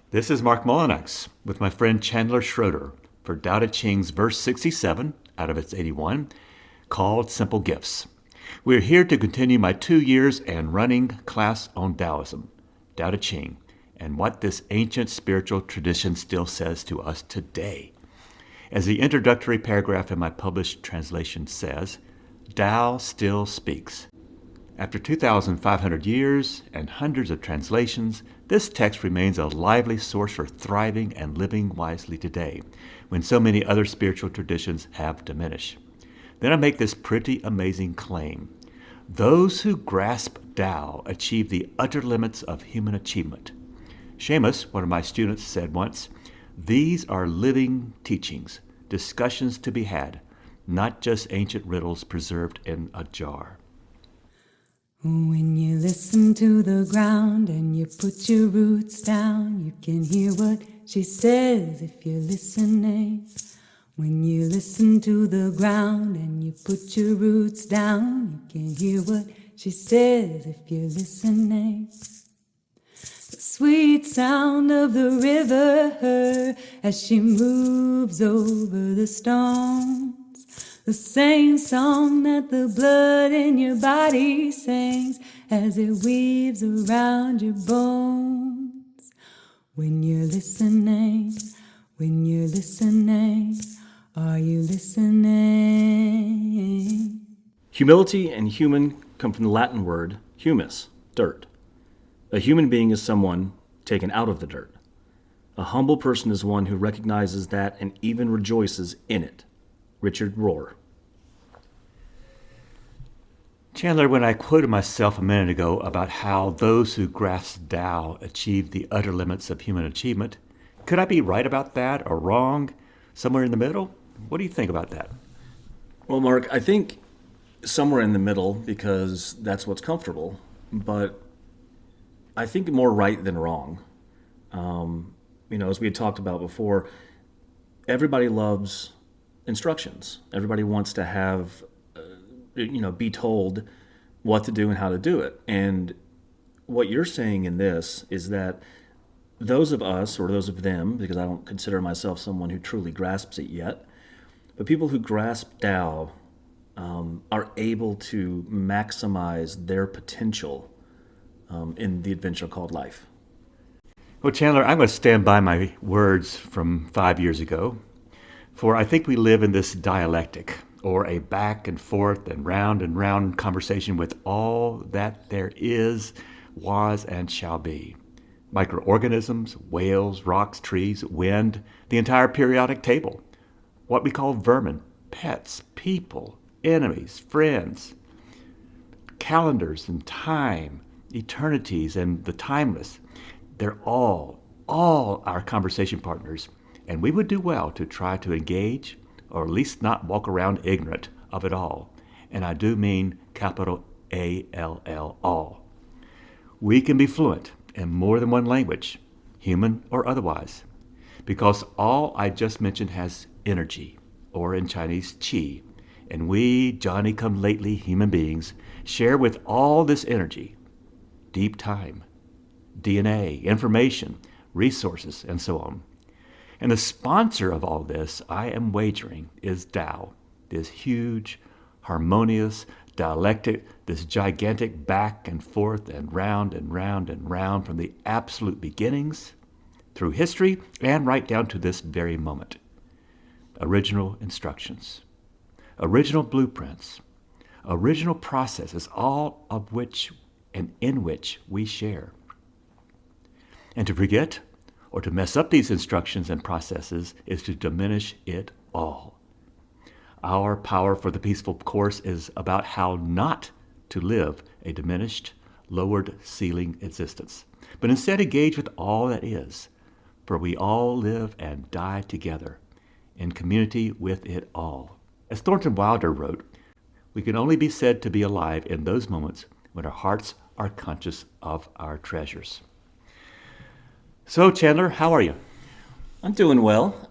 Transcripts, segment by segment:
This is Mark Molinax with my friend Chandler Schroeder for Tao Te Ching's verse 67 out of its 81, called Simple Gifts. We're here to continue my 2 years and running class on Taoism, Tao Te Ching, and what this ancient spiritual tradition still says to us today. As the introductory paragraph in my published translation says, Tao still speaks. After 2,500 years and hundreds of translations, this text remains a lively source for thriving and living wisely today, when so many other spiritual traditions have diminished. Then I make this pretty amazing claim. Those who grasp Tao achieve the utter limits of human achievement. Seamus, one of my students, said once, "These are living teachings, discussions to be had, not just ancient riddles preserved in a jar." When you listen to the ground and you put your roots down, you can hear what she says if you're listening. When you listen to the ground and you put your roots down, you can hear what she says if you're listening. The sweet sound of the river as she moves over the stones. The same song that the blood in your body sings as it weaves around your bones. When you're listening, are you listening? Humility and human come from the Latin word humus, dirt. A human being is someone taken out of the dirt. A humble person is one who recognizes that and even rejoices in it. Richard Rohr. Chandler, when I quoted myself a minute ago about how those who grasp Tao achieve the utter limits of human achievement, could I be right about that or wrong? Somewhere in the middle? What do you think about that? Well, Mark, I think somewhere in the middle because that's what's comfortable, but I think more right than wrong. As we had talked about before, everybody loves instructions. Everybody wants to have, be told what to do and how to do it. And what you're saying in this is that those of us, or those of them, because I don't consider myself someone who truly grasps it yet, but people who grasp Tao are able to maximize their potential in the adventure called life. Well, Chandler, I'm going to stand by my words from 5 years ago, for I think we live in this dialectic, or a back and forth and round conversation with all that there is, was, and shall be. Microorganisms, whales, rocks, trees, wind, the entire periodic table, what we call vermin, pets, people, enemies, friends, calendars and time, eternities and the timeless. They're all our conversation partners, and we would do well to try to engage, or at least not walk around ignorant of it all. And I do mean capital A-L-L, all. We can be fluent in more than one language, human or otherwise, because all I just mentioned has energy, or in Chinese, qi, and we, Johnny-come-lately human beings, share with all this energy deep time, DNA, information, resources, and so on. And the sponsor of all this, I am wagering, is Tao, this huge, harmonious, dialectic, this gigantic back and forth and round from the absolute beginnings, through history, and right down to this very moment. Original instructions, original blueprints, original processes, all of which and in which we share. And to forget or to mess up these instructions and processes is to diminish it all. Our Power for the Peaceful course is about how not to live a diminished, lowered ceiling existence, but instead engage with all that is, for we all live and die together, in community with it all. As Thornton Wilder wrote, we can only be said to be alive in those moments when our hearts are conscious of our treasures. So, Chandler, how are you? I'm doing well.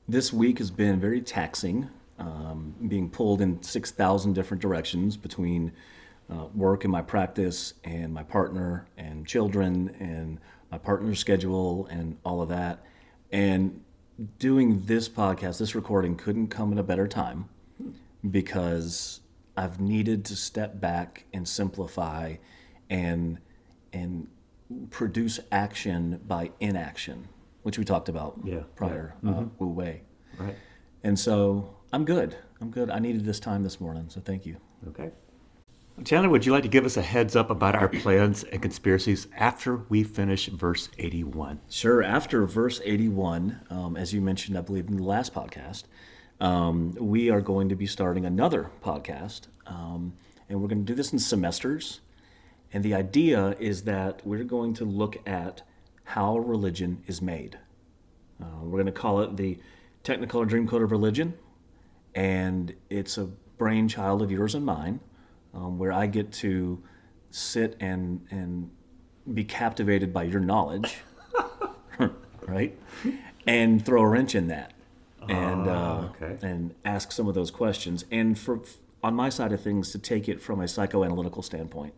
This week has been very taxing, being pulled in 6,000 different directions between work and my practice and my partner and children and my partner's schedule and all of that. And doing this podcast, this recording couldn't come at a better time because I've needed to step back and simplify and produce action by inaction, which we talked about prior, Wu Wei. Right. And so I'm good. I needed this time this morning, so thank you. Okay. Chandler, would you like to give us a heads up about our plans and conspiracies after we finish verse 81? Sure. After verse 81, as you mentioned, I believe in the last podcast, we are going to be starting another podcast, and we're going to do this in semesters. And the idea is that we're going to look at how religion is made. We're going to call it the Technicolor Dreamcoat of Religion, and it's a brainchild of yours and mine, where I get to sit and be captivated by your knowledge, right? And throw a wrench in that, and ask some of those questions. And on my side of things, to take it from a psychoanalytical standpoint,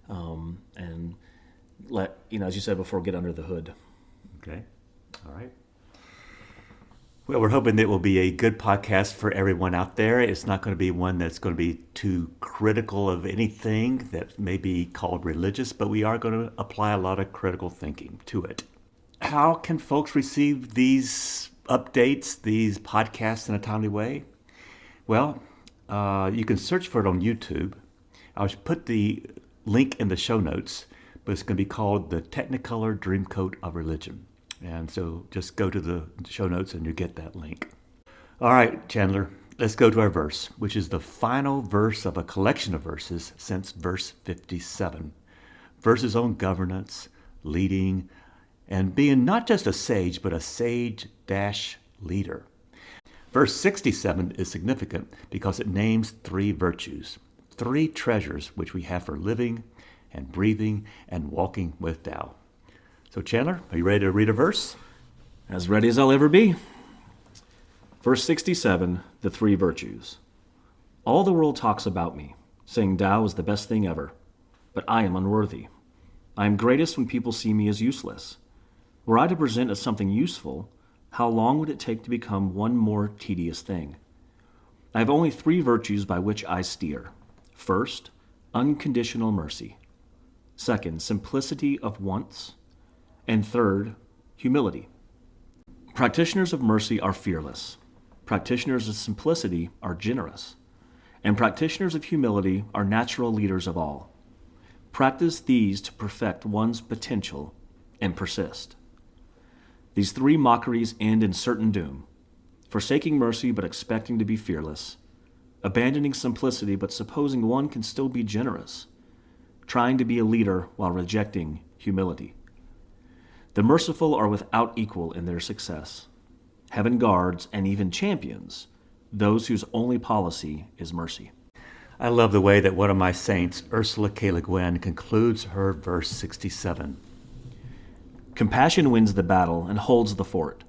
and let, as you said before, get under the hood. Okay. All right. Well, we're hoping that it will be a good podcast for everyone out there. It's not going to be one that's going to be too critical of anything that may be called religious, but we are going to apply a lot of critical thinking to it. How can folks receive these updates, these podcasts in a timely way? Well, you can search for it on YouTube. I'll put the link in the show notes, but it's going to be called the Technicolor Dreamcoat of Religion. And so just go to the show notes and you get that link. All right, Chandler, let's go to our verse, which is the final verse of a collection of verses since verse 57. Verses on governance, leading, and being not just a sage, but a sage-leader. Verse 67 is significant because it names 3 virtues, 3 treasures which we have for living and breathing and walking with Tao. So Chandler, are you ready to read a verse? As ready as I'll ever be. Verse 67, the 3 virtues. All the world talks about me, saying Tao is the best thing ever, but I am unworthy. I am greatest when people see me as useless. Were I to present as something useful, how long would it take to become one more tedious thing? I have only 3 virtues by which I steer. First, unconditional mercy. Second, simplicity of wants. And third, humility. Practitioners of mercy are fearless. Practitioners of simplicity are generous. And practitioners of humility are natural leaders of all. Practice these to perfect one's potential and persist. These 3 mockeries end in certain doom. Forsaking mercy but expecting to be fearless. Abandoning simplicity but supposing one can still be generous. Trying to be a leader while rejecting humility. The merciful are without equal in their success. Heaven guards and even champions those whose only policy is mercy. I love the way that one of my saints, Ursula K. Le Guin, concludes her verse 67. Compassion wins the battle and holds the fort.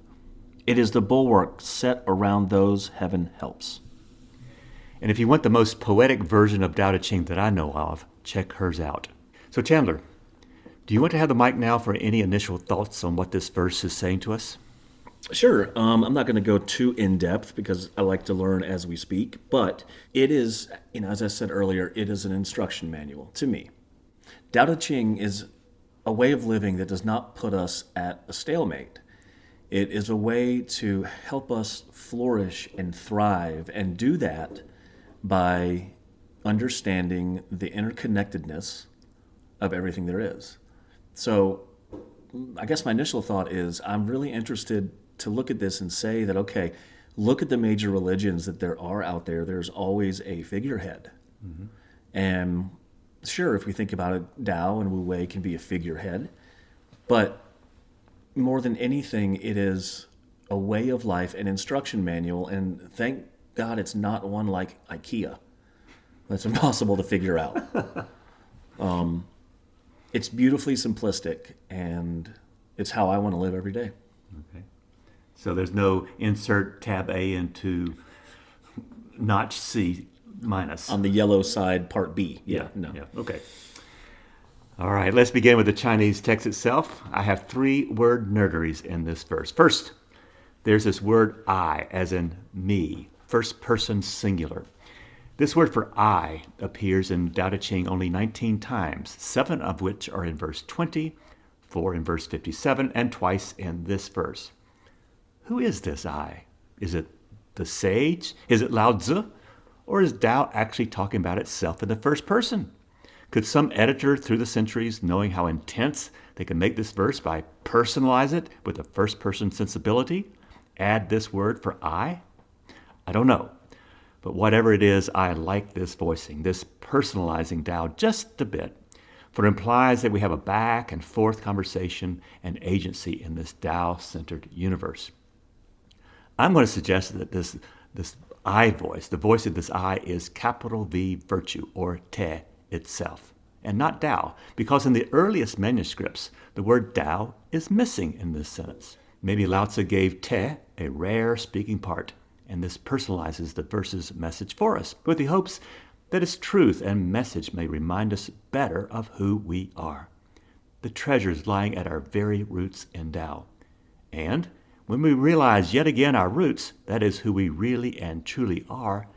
It is the bulwark set around those heaven helps. And if you want the most poetic version of Tao Te Ching that I know of, check hers out. So Chandler, do you want to have the mic now for any initial thoughts on what this verse is saying to us? Sure. I'm not going to go too in-depth because I like to learn as we speak, but it is, as I said earlier, it is an instruction manual to me. Tao Te Ching is a way of living that does not put us at a stalemate. It is a way to help us flourish and thrive, and do that by understanding the interconnectedness of everything there is. So I guess my initial thought is I'm really interested to look at this and say that, okay, look at the major religions that there are out there. There's always a figurehead. Mm-hmm. And sure, if we think about it, Tao and Wu Wei can be a figurehead. But more than anything, it is a way of life, an instruction manual. And thank God it's not one like IKEA. That's impossible to figure out. It's beautifully simplistic, and it's how I want to live every day. Okay. So there's no insert tab A into notch C minus. On the yellow side, part B. Yeah. No. Yeah. Okay. All right, let's begin with the Chinese text itself. I have three word nerderies in this verse. First, there's this word I, as in me, first person singular. This word for I appears in Tao Te Ching only 19 times, 7 of which are in verse 20, 4 in verse 57, and twice in this verse. Who is this I? Is it the sage? Is it Lao Tzu? Or is Tao actually talking about itself in the first person? Could some editor through the centuries, knowing how intense they can make this verse by personalize it with a first person sensibility, add this word for I? I don't know. But whatever it is, I like this voicing, this personalizing Tao just a bit, for it implies that we have a back and forth conversation and agency in this Tao-centered universe. I'm going to suggest that this I voice, the voice of this I, is capital V virtue, or Te itself, and not Tao, because in the earliest manuscripts, the word Tao is missing in this sentence. Maybe Lao Tzu gave Te a rare speaking part, and this personalizes the verse's message for us, with the hopes that its truth and message may remind us better of who we are, the treasures lying at our very roots in Tao. And when we realize yet again our roots, that is who we really and truly are,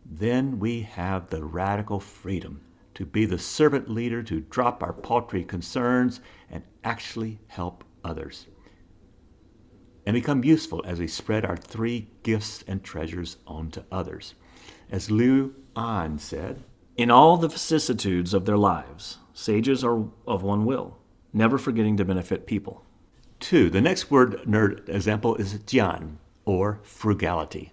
then we have the radical freedom to be the servant leader, to drop our paltry concerns and actually help others, and become useful as we spread our three gifts and treasures on to others. As Liu An said, In all the vicissitudes of their lives, sages are of one will, never forgetting to benefit people. 2. The next word nerd example is jian, or frugality,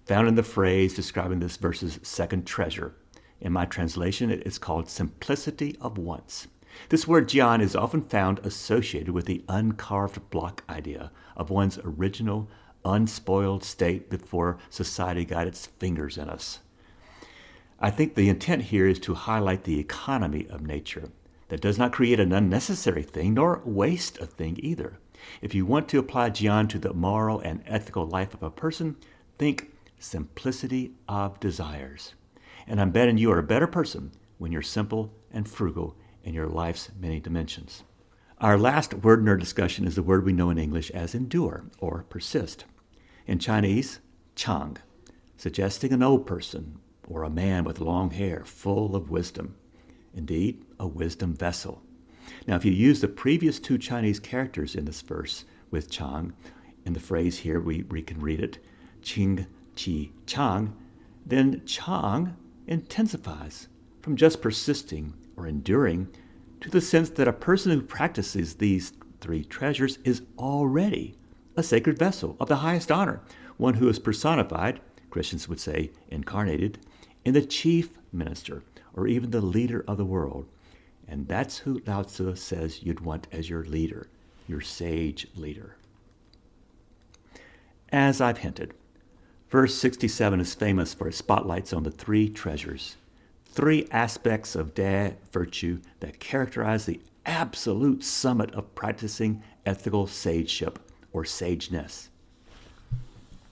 found in the phrase describing this verse's second treasure. In my translation, it is called simplicity of wants. This word jian is often found associated with the uncarved block idea of one's original, unspoiled state before society got its fingers in us. I think the intent here is to highlight the economy of nature that does not create an unnecessary thing nor waste a thing either. If you want to apply jian to the moral and ethical life of a person, think simplicity of desires. And I'm betting you are a better person when you're simple and frugal in your life's many dimensions. Our last word in our discussion is the word we know in English as endure or persist. In Chinese, Chang, suggesting an old person or a man with long hair full of wisdom. Indeed, a wisdom vessel. Now, if you use the previous two Chinese characters in this verse with Chang, in the phrase here we can read it, Ching, Chi, Chang, then Chang intensifies from just persisting or enduring to the sense that a person who practices these three treasures is already a sacred vessel of the highest honor, one who is personified, Christians would say incarnated, in the chief minister or even the leader of the world. And that's who Lao Tzu says you'd want as your leader, your sage leader. As I've hinted, verse 67 is famous for its spotlights on the three treasures, three aspects of Da virtue that characterize the absolute summit of practicing ethical sageship or sageness.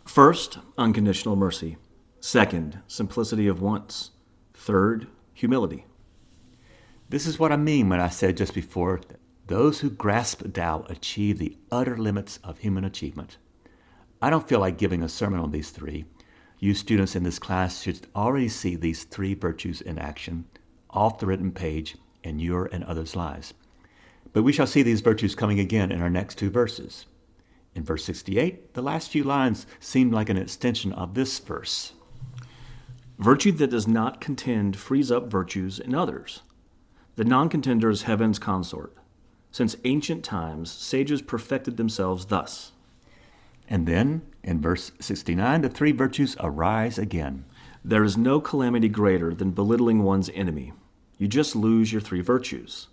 First, unconditional mercy. Second, simplicity of wants. Third, humility. This is what I mean when I said just before that those who grasp Tao achieve the utter limits of human achievement. I don't feel like giving a sermon on these three. You students in this class should already see these three virtues in action off the written page in your and others' lives. But we shall see these virtues coming again in our next two verses. In verse 68, the last few lines seem like an extension of this verse. Virtue that does not contend frees up virtues in others. The non-contender is heaven's consort. Since ancient times, sages perfected themselves thus. And then, in verse 69, the three virtues arise again. There is no calamity greater than belittling one's enemy. You just lose your three virtues.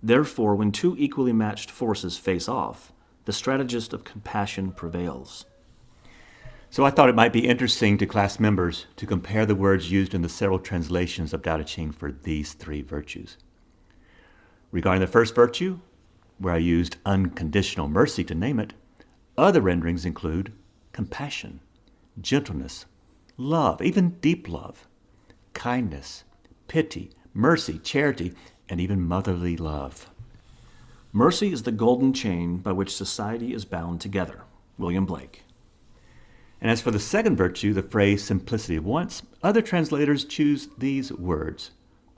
Therefore, when two equally matched forces face off, the strategist of compassion prevails. So I thought it might be interesting to class members to compare the words used in the several translations of Tao Te Ching for these three virtues. Regarding the first virtue, where I used unconditional mercy to name it, other renderings include compassion, gentleness, love, even deep love, kindness, pity, mercy, charity, and even motherly love. Mercy is the golden chain by which society is bound together. William Blake. And as for the second virtue, the phrase simplicity of wants, other translators choose these words.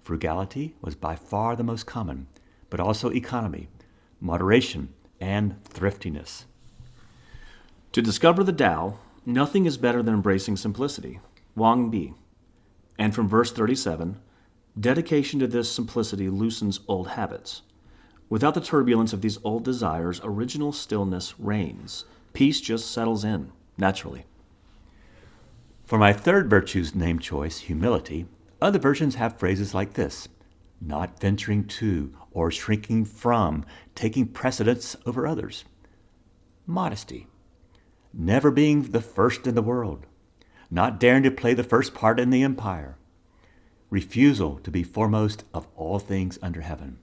Frugality was by far the most common, but also economy, moderation, and thriftiness. To discover the Tao, nothing is better than embracing simplicity. Wang Bi. And from verse 37, dedication to this simplicity loosens old habits. Without the turbulence of these old desires, original stillness reigns. Peace just settles in, naturally. For my third virtue's name choice, humility, other versions have phrases like this: not venturing to or shrinking from taking precedence over others. Modesty, never being the first in the world, not daring to play the first part in the empire. Refusal to be foremost of all things under heaven.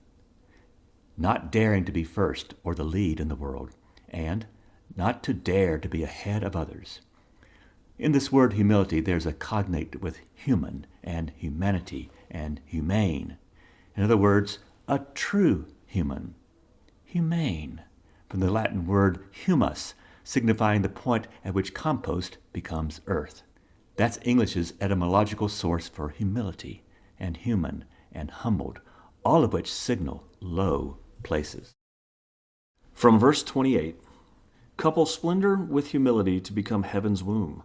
Not daring to be first or the lead in the world, and not to dare to be ahead of others. In this word humility, there's a cognate with human and humanity and humane. In other words, a true human. Humane, from the Latin word humus, signifying the point at which compost becomes earth. That's English's etymological source for humility and human and humbled, all of which signal low places. From verse 28, couple splendor with humility to become heaven's womb.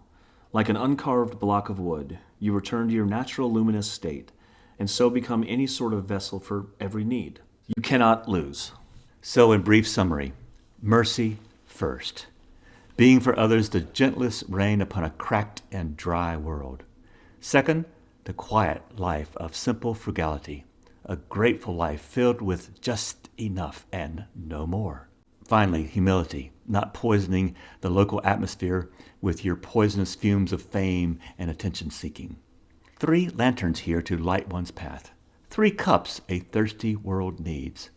Like an uncarved block of wood, you return to your natural luminous state, and so become any sort of vessel for every need. You cannot lose. So in brief summary, mercy first. Being for others the gentlest rain upon a cracked and dry world. Second, the quiet life of simple frugality, a grateful life filled with just enough and no more. Finally, humility, not poisoning the local atmosphere with your poisonous fumes of fame and attention-seeking. 3 lanterns here to light one's path. 3 cups a thirsty world needs.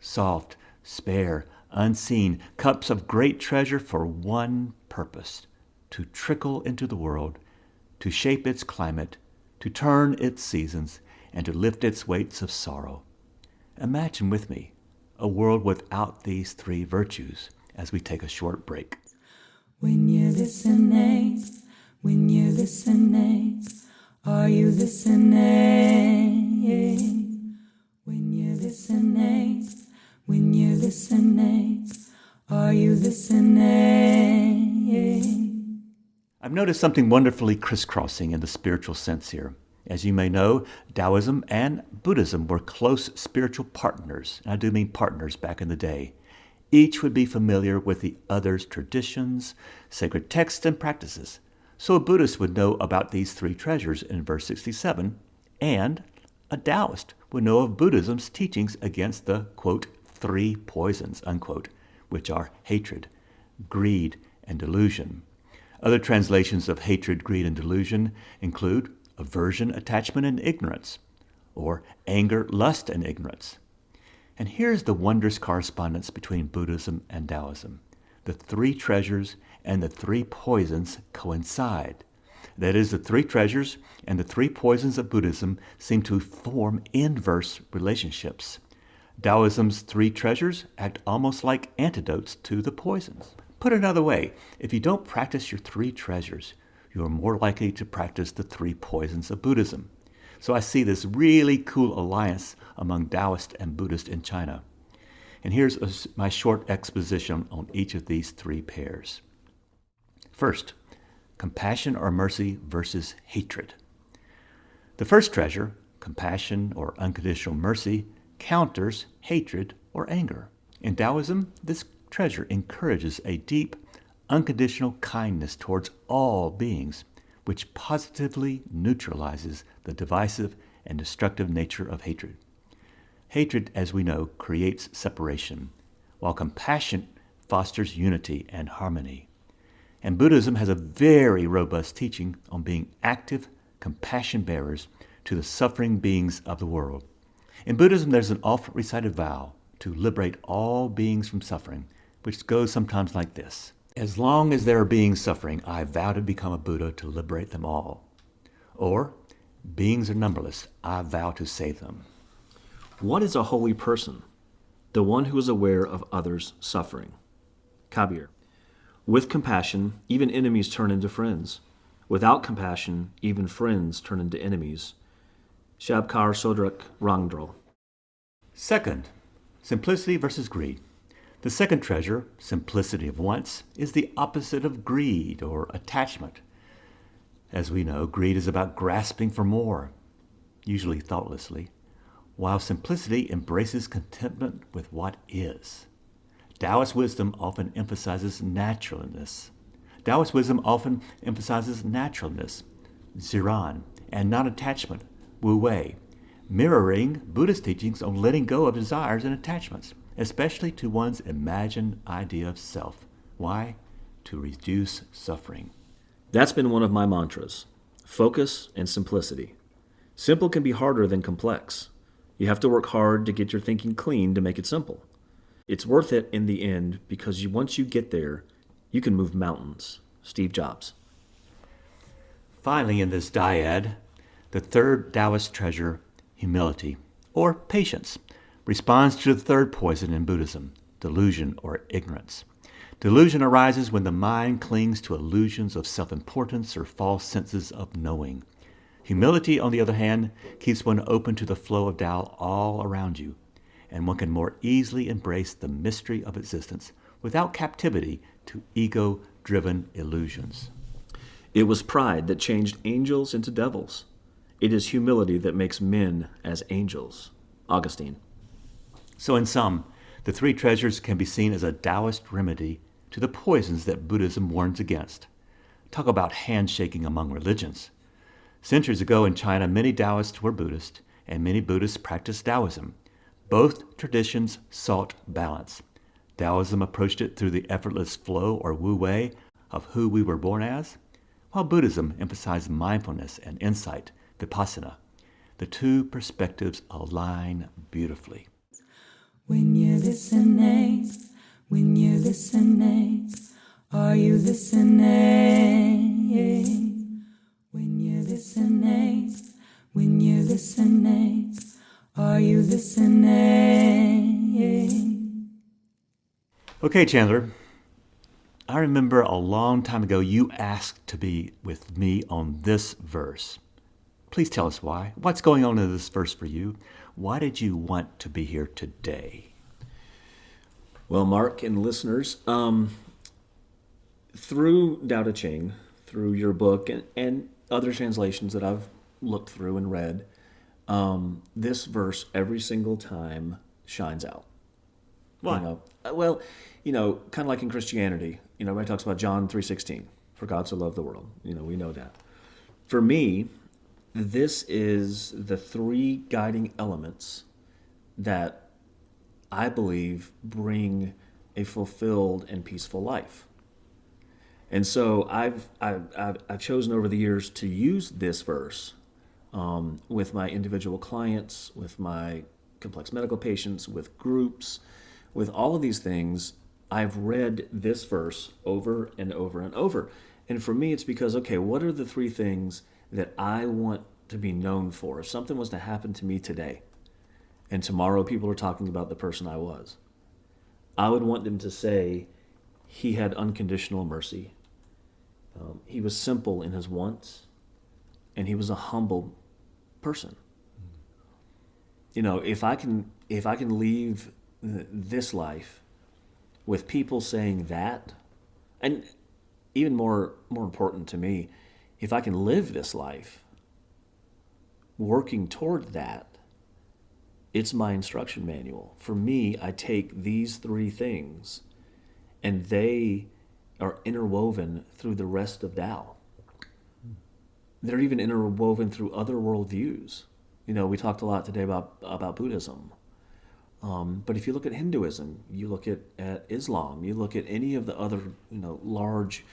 Soft, spare, unseen, cups of great treasure for one purpose: to trickle into the world, to shape its climate, to turn its seasons, and to lift its weights of sorrow. Imagine with me a world without these 3 virtues as we take a short break. When you're listening, are you listening? When you're listening, are you listening? I've noticed something wonderfully crisscrossing in the spiritual sense here. As you may know, Taoism and Buddhism were close spiritual partners, and I do mean partners back in the day. Each would be familiar with the other's traditions, sacred texts, and practices. So a Buddhist would know about these 3 treasures in verse 67, and a Taoist would know of Buddhism's teachings against the, quote, 3 poisons, unquote, which are hatred, greed, and delusion. Other translations of hatred, greed, and delusion include aversion, attachment, and ignorance, or anger, lust, and ignorance. And here's the wondrous correspondence between Buddhism and Taoism. The 3 treasures and the 3 poisons coincide. That is, the 3 treasures and the 3 poisons of Buddhism seem to form inverse relationships. Taoism's 3 treasures act almost like antidotes to the poisons. Put another way, if you don't practice your 3 treasures, you are more likely to practice the 3 poisons of Buddhism. So I see this really cool alliance among Taoist and Buddhist in China. And here's my short exposition on each of these 3 pairs. First, compassion or mercy versus hatred. The first treasure, compassion or unconditional mercy, counters hatred or anger. In Taoism, this treasure encourages a deep, unconditional kindness towards all beings, which positively neutralizes the divisive and destructive nature of hatred. Hatred, as we know, creates separation, while compassion fosters unity and harmony. And Buddhism has a very robust teaching on being active compassion bearers to the suffering beings of the world. In Buddhism, there's an oft-recited vow to liberate all beings from suffering, which goes sometimes like this: as long as there are beings suffering, I vow to become a Buddha to liberate them all. Or, beings are numberless, I vow to save them. What is a holy person? The one who is aware of others' suffering. Kabir. With compassion, even enemies turn into friends. Without compassion, even friends turn into enemies. Shabkar Sodrak Rangdro. Second, simplicity versus greed. The second treasure, simplicity of wants, is the opposite of greed or attachment. As we know, greed is about grasping for more, usually thoughtlessly, while simplicity embraces contentment with what is. Taoist wisdom often emphasizes naturalness. Ziran, and non-attachment, Wu Wei, mirroring Buddhist teachings on letting go of desires and attachments, especially to one's imagined idea of self. Why? To reduce suffering. That's been one of my mantras. Focus and simplicity. Simple can be harder than complex. You have to work hard to get your thinking clean to make it simple. It's worth it in the end because once you get there, you can move mountains. Steve Jobs. Finally, in this dyad, the third Taoist treasure, humility, or patience, responds to the third poison in Buddhism, delusion or ignorance. Delusion arises when the mind clings to illusions of self-importance or false senses of knowing. Humility, on the other hand, keeps one open to the flow of Tao all around you, and one can more easily embrace the mystery of existence without captivity to ego-driven illusions. It was pride that changed angels into devils. It is humility that makes men as angels. Augustine. So in sum, the three treasures can be seen as a Taoist remedy to the poisons that Buddhism warns against. Talk about handshaking among religions. Centuries ago in China, many Taoists were Buddhist, and many Buddhists practiced Taoism. Both traditions sought balance. Taoism approached it through the effortless flow or wu wei of who we were born as, while Buddhism emphasized mindfulness and insight, vipassana. The two perspectives align beautifully. When you're listening, are you listening? When you're listening, are you listening? Okay, Chandler. I remember a long time ago you asked to be with me on this verse. Please tell us why. What's going on in this verse for you? Why did you want to be here today? Well, Mark and listeners, through Tao Te Ching, through your book and other translations that I've looked through and read, this verse every single time shines out. Why? Kind of like in Christianity, everybody talks about John 3:16, for God so loved the world. We know that. For me, this is the three guiding elements that I believe bring a fulfilled and peaceful life. And so I've chosen over the years to use this verse with my individual clients, with my complex medical patients, with groups, with all of these things. I've read this verse over and over and over. And for me, it's because, okay, what are the three things that I want to be known for? If something was to happen to me today, and tomorrow people are talking about the person I was, I would want them to say, he had unconditional mercy. He was simple in his wants, and he was a humble person. If I can leave this life with people saying that, and even more important to me, if I can live this life working toward that, it's my instruction manual. For me, I take these three things, and they are interwoven through the rest of Tao. They're even interwoven through other worldviews. We talked a lot today about Buddhism. But if you look at Hinduism, you look at Islam, you look at any of the other large,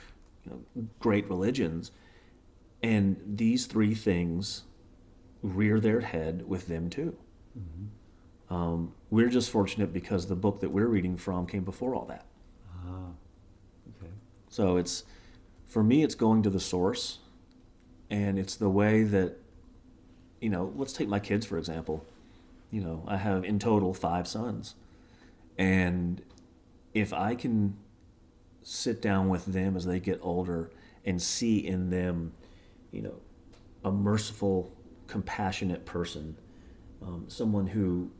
great religions, and these three things rear their head with them too. Mm-hmm. We're just fortunate because the book that we're reading from came before all that. Okay. So for me, it's going to the source, and it's the way that, let's take my kids, for example. I have in total 5 sons. And if I can sit down with them as they get older and see in them, a merciful, compassionate person, someone who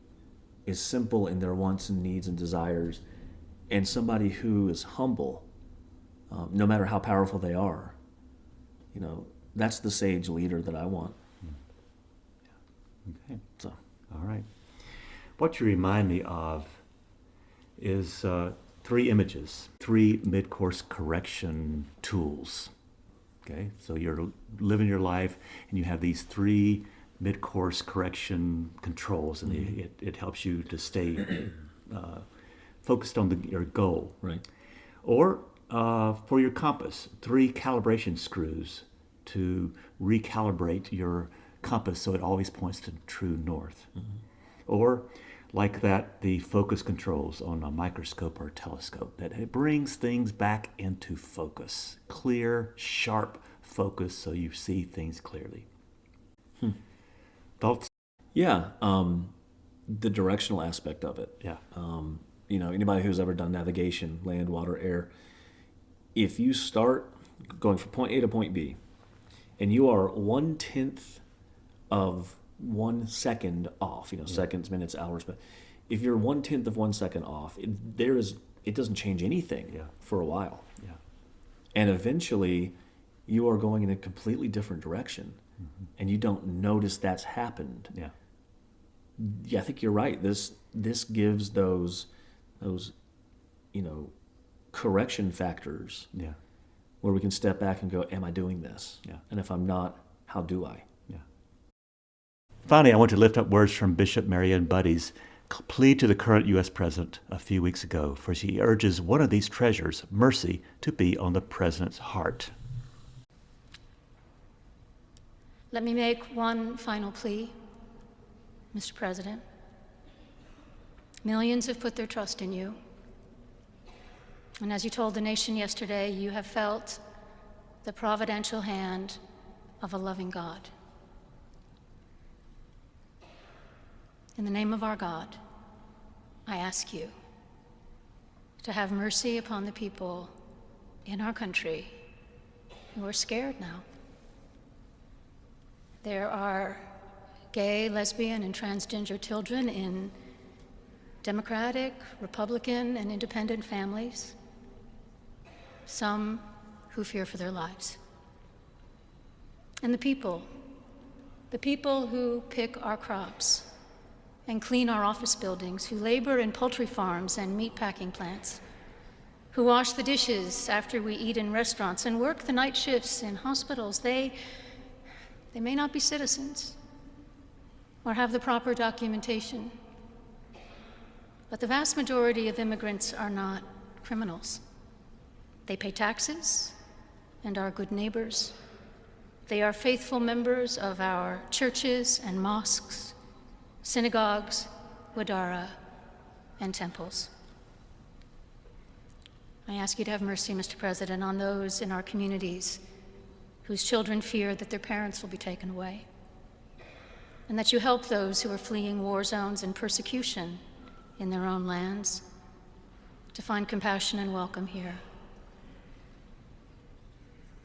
is simple in their wants and needs and desires, and somebody who is humble, no matter how powerful they are, that's the sage leader that I want. Okay. So, all right. What you remind me of is 3 images, 3 mid-course correction tools. Okay, so you're living your life and you have these 3 mid-course correction controls, and it helps you to stay focused on your goal. right. Or for your compass, 3 calibration screws to recalibrate your compass so it always points to true north. Or like that, the focus controls on a microscope or a telescope, that it brings things back into focus, clear, sharp focus, so you see things clearly. Thoughts? Yeah, the directional aspect of it. Yeah. Anybody who's ever done navigation, land, water, air, if you start going from point A to point B, and you are 1/10 of 1 second off, seconds, minutes, hours, but if you're 1/10 of 1 second off, it doesn't change anything for a while. Yeah. And eventually you are going in a completely different direction, and you don't notice that's happened. Yeah. Yeah, I think you're right. This gives those correction factors Yeah. where we can step back and go, am I doing this? Yeah. And if I'm not, how do I? Yeah. Finally, I want to lift up words from Bishop Marianne Buddy's plea to the current U.S. President a few weeks ago, for she urges one of these treasures, mercy, to be on the President's heart. Let me make one final plea, Mr. President. Millions have put their trust in you. And as you told the nation yesterday, you have felt the providential hand of a loving God. In the name of our God, I ask you to have mercy upon the people in our country who are scared now. There are gay, lesbian, and transgender children in Democratic, Republican, and independent families, some who fear for their lives. And the people who pick our crops and clean our office buildings, who labor in poultry farms and meat packing plants, who wash the dishes after we eat in restaurants and work the night shifts in hospitals, they may not be citizens or have the proper documentation, but the vast majority of immigrants are not criminals. They pay taxes and are good neighbors. They are faithful members of our churches and mosques, synagogues, wadara, and temples. I ask you to have mercy, Mr. President, on those in our communities whose children fear that their parents will be taken away, and that you help those who are fleeing war zones and persecution in their own lands to find compassion and welcome here.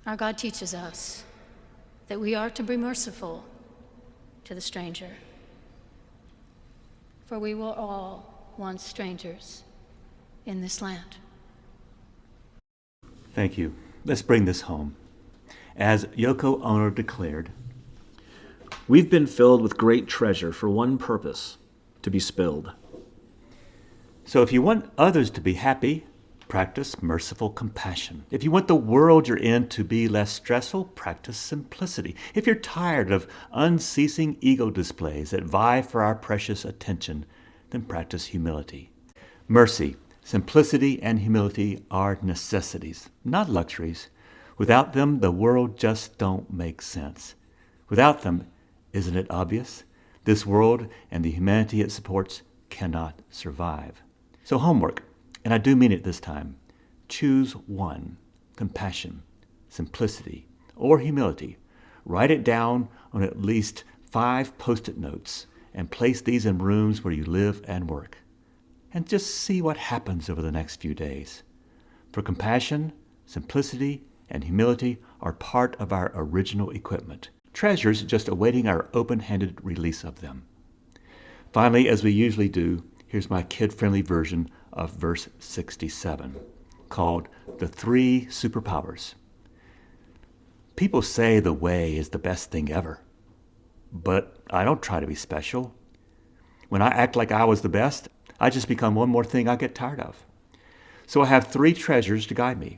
Our God teaches us that we are to be merciful to the stranger, for we were all once strangers in this land. Thank you. Let's bring this home. As Oko Yono declared, We've been filled with great treasure for one purpose, to be spilled. so if you want others to be happy, practice merciful compassion. If you want the world you're in to be less stressful, practice simplicity. If you're tired of unceasing ego displays that vie for our precious attention, then practice humility. Mercy, simplicity, and humility are necessities, not luxuries. Without them, the world just don't make sense. Without them, isn't it obvious? This world and the humanity it supports cannot survive. So homework, and I do mean it this time. Choose one: compassion, simplicity, or humility. Write it down on at least 5 Post-it notes and place these in rooms where you live and work. And just see what happens over the next few days. For compassion, simplicity, and humility are part of our original equipment. Treasures just awaiting our open-handed release of them. Finally, as we usually do, here's my kid-friendly version of verse 67, called The Three Superpowers. People say the way is the best thing ever, but I don't try to be special. When I act like I was the best, I just become one more thing I get tired of. So I have 3 treasures to guide me.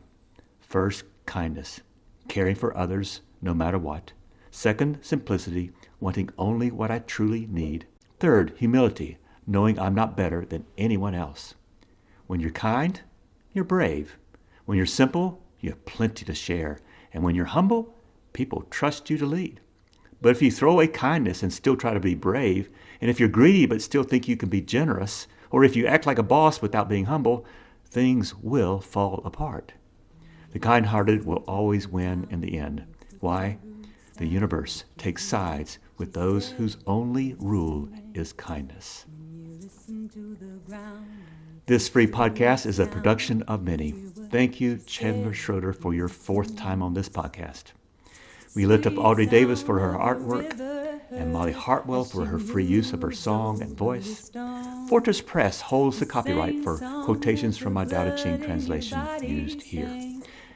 First, kindness, caring for others no matter what. Second, simplicity, wanting only what I truly need. Third, humility, knowing I'm not better than anyone else. When you're kind, you're brave. When you're simple, you have plenty to share. And when you're humble, people trust you to lead. But if you throw away kindness and still try to be brave, and if you're greedy but still think you can be generous, or if you act like a boss without being humble, things will fall apart. The kind-hearted will always win in the end. Why? The universe takes sides with those whose only rule is kindness. This free podcast is a production of many. Thank you, Chandler Schroeder, for your 4th time on this podcast. We lift up Audrey Davis for her artwork and Molly Hartwell for her free use of her song and voice. Fortress Press holds the copyright for quotations from my Ching translation used here.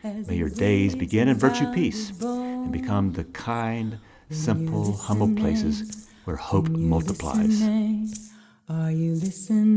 May your days begin in virtue peace and become the kind, simple, humble places where hope multiplies. Are you listening?